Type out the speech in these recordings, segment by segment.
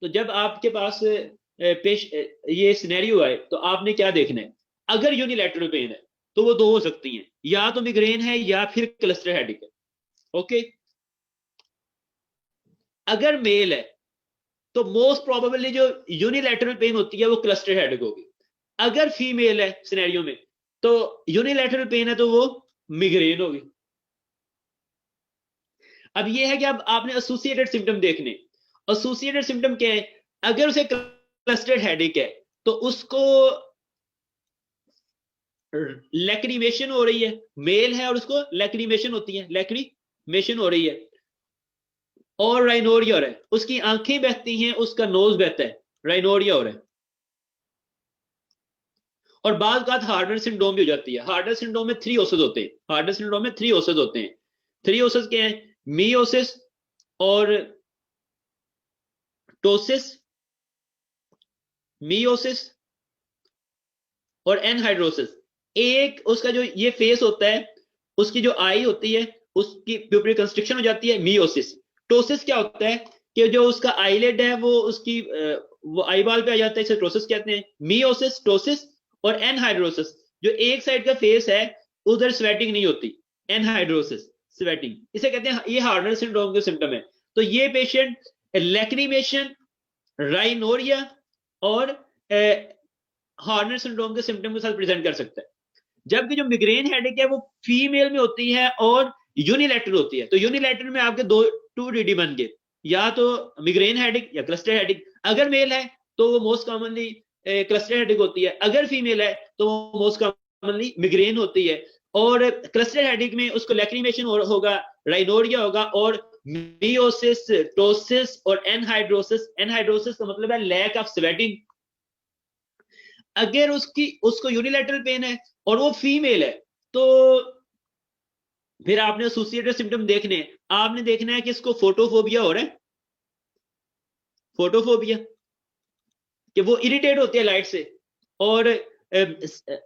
तो जब आपके पास ये सिनेरियो आए तो आपने क्या देखना है? अगर यूनिलैटरल पेन है तो वो दो हो सकती हैं, या तो मिग्रेन है या फिर क्लस्टर हेडेक है। ओके, अगर मेल है तो मोस्ट प्रोबेबली जो यूनिलैटरल पेन होती है वो क्लस्टर हेडेक होगी। अगर फीमेल है सिनेरियो में तो यूनिलैटरल पेन है तो वो मिग्रेन होगी। अब ये है कि अब आपने एसोसिएटेड सिम्टम देखने। एसोसिएटेड सिम्टम क्या है? अगर उसे क्लस्टर्ड हेडेक है तो उसको लैक्रिमेशन हो रही है, मेल है और उसको लैक्रिमेशन होती है, लैक्रिमेशन हो रही है, और राइनोरिया हो रहा है, उसकी आंखें बहती हैं, उसका नोज बहता है, राइनोरिया हो रहा है। और बाद हार्डर सिंड्रोम भी हो जाती है। हार्डर सिंड्रोम में 3 ओसेस होते हैं। हार्डर सिंड्रोम में 3 ओसेस होते हैं। 3 ओसेस क्या है? मीओसिस और टोसिस, मीओसिस और एनहाइड्रोसिस। एक उसका जो ये फेस होता है, उसकी जो आई होती है उसकी प्यूपिल कंस्ट्रिक्शन हो जाती है, मीओसिस। टोसिस क्या होता है कि जो उसका आईलेड है वो उसकी वो आईबाल पे आ जाता है, इसे टोसिस कहते हैं। मीओसिस, टोसिस और एनहाइड्रोसिस, जो एक साइड का फेस है उधर स्वेटिंग नहीं होती, एनहाइड्रोसिस, स्वेटिंग, इसे कहते हैं। ये हार्डर सिंड्रोम के सिम्टम है। तो ये पेशेंट लैक्रिमेशन, राइनोरिया और हार्नर सिंड्रोम के सिम्टम के साथ प्रेजेंट कर सकता है। जबकि जो मिग्रेन हेडेक है वो फीमेल में होती है और यूनिलैटरल होती है। तो यूनिलैटरल में आपके दो 2 DD बन गए, या तो मिग्रेन हेडेक या क्लस्टर हेडेक। अगर मेल है तो वो मोस्ट कॉमनली क्लस्टर हेडेक होती है, अगर फीमेल है तो वो मोस्ट कॉमनली मिग्रेन होती है। और क्लस्टर हेडेक में उसको लैक्रिमेशन होगा, राइनोरिया होगा और मियोसिस, टोसिस और एनहाइड्रोसिस। एनहाइड्रोसिस का मतलब है लैक ऑफ स्वेटिंग। अगर उसको यूनिलैटरल पेन है और वो फीमेल है तो फिर आपने एसोसिएटेड सिम्टम देखने। आपने देखना है कि इसको फोटोफोबिया हो रहा है, फोटोफोबिया, कि वो इरिटेट होती है लाइट से। और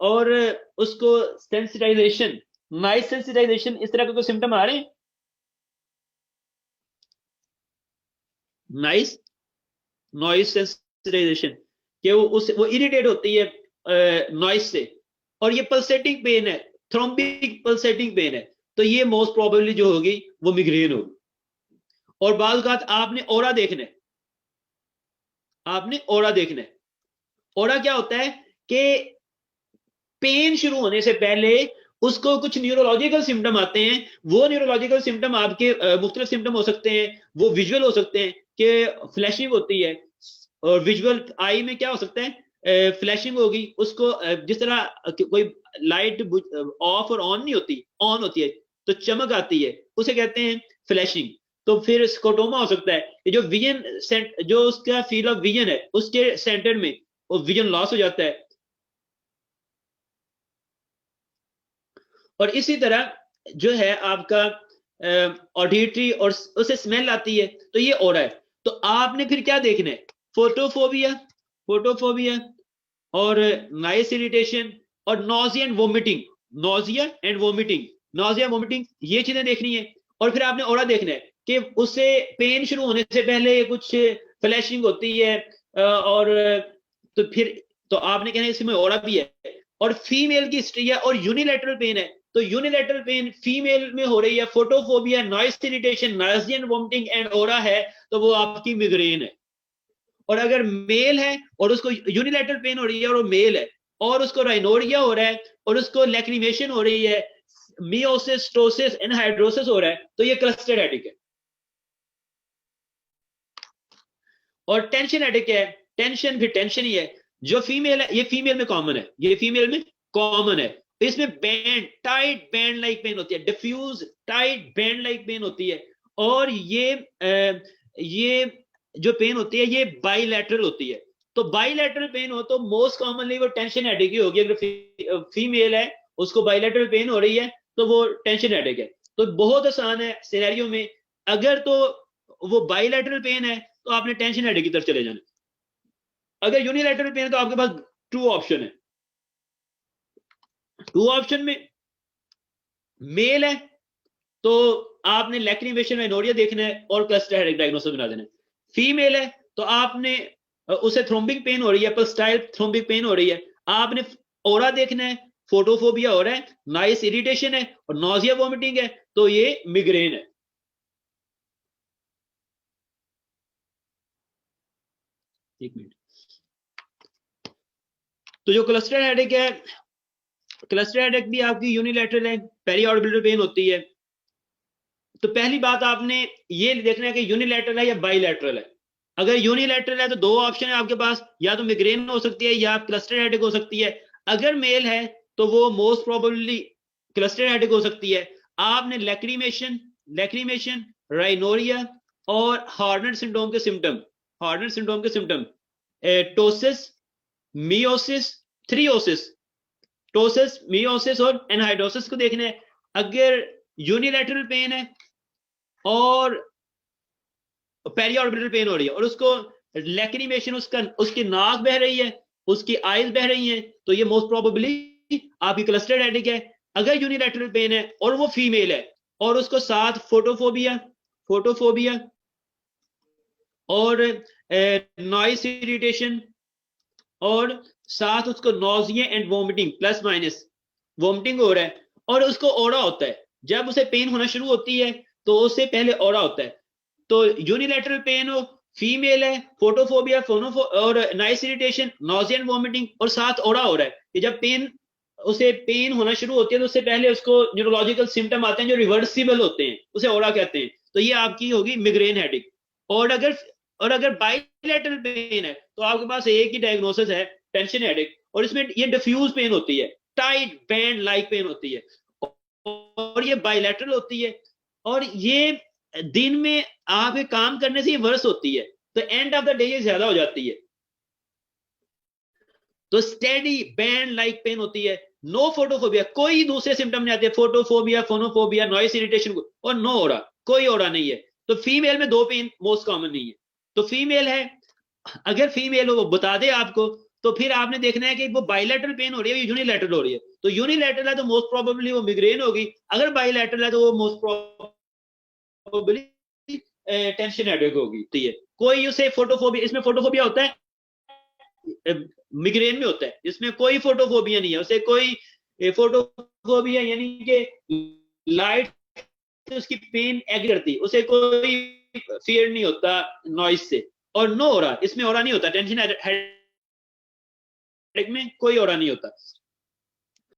और उसको सेंसिटाइजेशन, नॉइस सेंसिटाइजेशन, इस तरह के कोई सिम्टम आ रहे हैं? नाइस नॉइस सेंसिटाइजेशन, कि वो इरिटेट होती है नॉइस से। और ये पल्सेटिंग पेन है, थ्रोम्बिक पल्सेटिंग पेन है, तो ये मोस्ट प्रोबेबली जो होगी वो मिग्रेन होगी। और बाल का आपने ओरा देखना है, आपने ओरा देखना है। ओरा क्या होता है कि पेन शुरू होने से पहले उसको कुछ न्यूरोलॉजिकल सिम्टम आते हैं। वो न्यूरोलॉजिकल सिम्टम आपके मुख्तलिफ सिम्टम हो सकते हैं। वो विजुअल हो सकते हैं कि फ्लैशिंग होती है, और विजुअल आई में क्या हो सकता है? फ्लैशिंग होगी, उसको जिस तरह कोई लाइट ऑफ और ऑन नहीं होती, ऑन होती है तो चमक आती है, उसे कहते हैं फ्लैशिंग। तो फिर स्कोटोमा हो सकता है, ये जो विजन, जो उसका फील्ड ऑफ विजन है उसके सेंटर में वो विजन लॉस हो जाता है। और इसी तरह जो है आपका ऑडिटरी, और उसे स्मेल आती है, तो ये हो रहा है। तो आपने फिर क्या देखना है? फोटोफोबिया, फोटोफोबिया और नाइस इरिटेशन और nausea and vomiting, nausea and vomiting, nausea vomiting, ये चीजें देखनी है। और फिर आपने और देखना है कि उसे पेन शुरू होने से पहले कुछ फ्लैशिंग होती है, और तो फिर तो आपने कहना है इसमें और भी है। और फीमेल की हिस्ट्री है और यूनिलैटरल पेन है, तो यूनिलैटरल पेन फीमेल में हो रही है, photophobia, noise irritation, nausea and vomiting and aura है, तो वो आपकी मिग्रेन है। और अगर मेल है और उसको यूनिलैटरल पेन हो रही है और वो मेल है और उसको राइनोरिया हो रहा है और उसको लैक्रिमेशन हो रही है, मियोसिस, टोसिस, एनहाइड्रोसिस हो रहा है, तो ये क्लस्टर हेडेक है। और टेंशन हेडेक है, टेंशन फिर टेंशन ही है। जो फीमेल है, ये फीमेल में कॉमन है, ये फीमेल में कॉमन है। तो इसमें band, tight band like pain होती है, diffuse tight band like pain होती है। और ये जो पेन होती है ये बाइलैटरल होती है। तो बाइलैटरल पेन हो तो मोस्ट कॉमनली वो टेंशन हेडेक ही होगी। अगर फीमेल है उसको बाइलैटरल पेन हो रही है तो वो टेंशन हेडेक है। तो बहुत आसान है सिनेरियो में। अगर तो वो बाइलैटरल पेन है तो आपने टेंशन हेडेक की तरफ चले जाना। अगर यूनिलैटरल पेन है तो आपके पास 2 ऑप्शन है। 2 ऑप्शन में मेल है तो आपने लैक्रिमेशन, राइनोरिया देखना है और क्लस्टर हेडेक डायग्नोसिस बना देना है। फीमेल है तो आपने उसे थ्रोम्बिक पेन हो रही है, पर्स्टाइल थ्रोम्बिक पेन हो रही है, आपने ओरा देखना है, फोटोफोबिया हो रहा है, नाइस इरिटेशन है और नोजिया वॉमिटिंग है, तो ये मिग्रेन है। एक मिनट। तो जो क्लस्टर हेडेक है, क्लस्टर हेडेक भी आपकी यूनिलैटरल है, पेरीऑर्बिटल पेन होती है। तो पहली बात आपने ये देखना है कि यूनिलैटरल है या बाइलैटरल है। अगर यूनिलैटरल है तो दो ऑप्शन है आपके पास, या तो मिग्रेन हो सकती है या क्लस्टर हेडेक हो सकती है। अगर मेल है तो वो मोस्ट प्रोबेबली क्लस्टर हेडेक हो सकती है। आपने लैक्रीमेशन, राइनोरिया और हॉर्नर सिंड्रोम के सिम्टम, टोसिस, मियोसिस, थ्रियोसिस, टोसिस, मियोसिस और एनहाइड्रोसिस को देखना है। अगर यूनिलैटरल पेन है और पेरीऑर्बिटल पेन हो रही है और उसको लैक्रीमेशन, उसकी नाक बह रही है, उसकी आईज बह रही हैं, तो ये मोस्ट प्रोबेबली आपकी क्लस्टर्ड हेडेक है। अगर यूनिलैटरल पेन है और वो फीमेल है और उसको साथ फोटोफोबिया और नॉइस इरिटेशन और साथ उसको nausea and vomiting, plus minus vomiting हो रहा है, और उसको ओरा होता है, जब उसे पेन होना शुरू होती है तो उससे पहले ओरा होता है। तो यूनिलैटरल पेन हो, फीमेल है, फोटोफोबिया और nice irritation, nausea and vomiting और साथ ओरा हो रहा है, कि जब उसे पेन होना शुरू होती है तो उससे पहले उसको न्यूरोलॉजिकल सिम्टम आते हैं जो रिवर्सिबल होते हैं, उसे ओरा कहते हैं। तो ये आपकी होगी मिग्रेन हेडेक। और अगर बाइलेटरल पेन है तो आपके पास एक ही डायग्नोसिस है, टेंशन हेडेक, और इसमें ये डिफ्यूज पेन होती है, टाइट बैंड लाइक पेन होती है, और ये बाइलेटरल होती है, और ये दिन में आपके काम करने से ये वर्स होती है, तो एंड ऑफ द डे ये ज्यादा हो जाती है। तो स्टेडी बैंड लाइक पेन होती है। नो फोटोफोबिया, कोई दूसरे सिम्टम नहीं आते, फोटोफोबिया, फोनोफोबिया, नॉइस इरिटेशन और नो हो रहा, कोई हो रहा नहीं है। तो फीमेल में दो पेन मोस्ट कॉमन नहीं है। तो फीमेल है, अगर फीमेल हो वो बता दे आपको, तो फिर आपने देखना है कि वो बाइलेटरल पेन हो रही है या यूनिलैटरल हो रही है। तो यूनिलैटरल है तो मोस्ट प्रोबेबली वो मिग्रेन होगी, अगर बाइलेटरल है तो वो मोस्ट प्रोबेबली टेंशन हेडेक होगी। तो ये कोई उसे फोटोफोबिया, इसमें फोटोफोबिया होता है, मिग्रेन में होता है, इसमें कोई फोटोफोबिया नहीं है, उसे कोई फोटोफोबिया यानी कि लाइट से उसकी पेन एग्री करती, उसे कोई फियर नहीं होता नॉइस से, और नो हो रहा, इसमें हो रहा नहीं होता, टेंशन हेडेक में कोई हो रहा नहीं होता।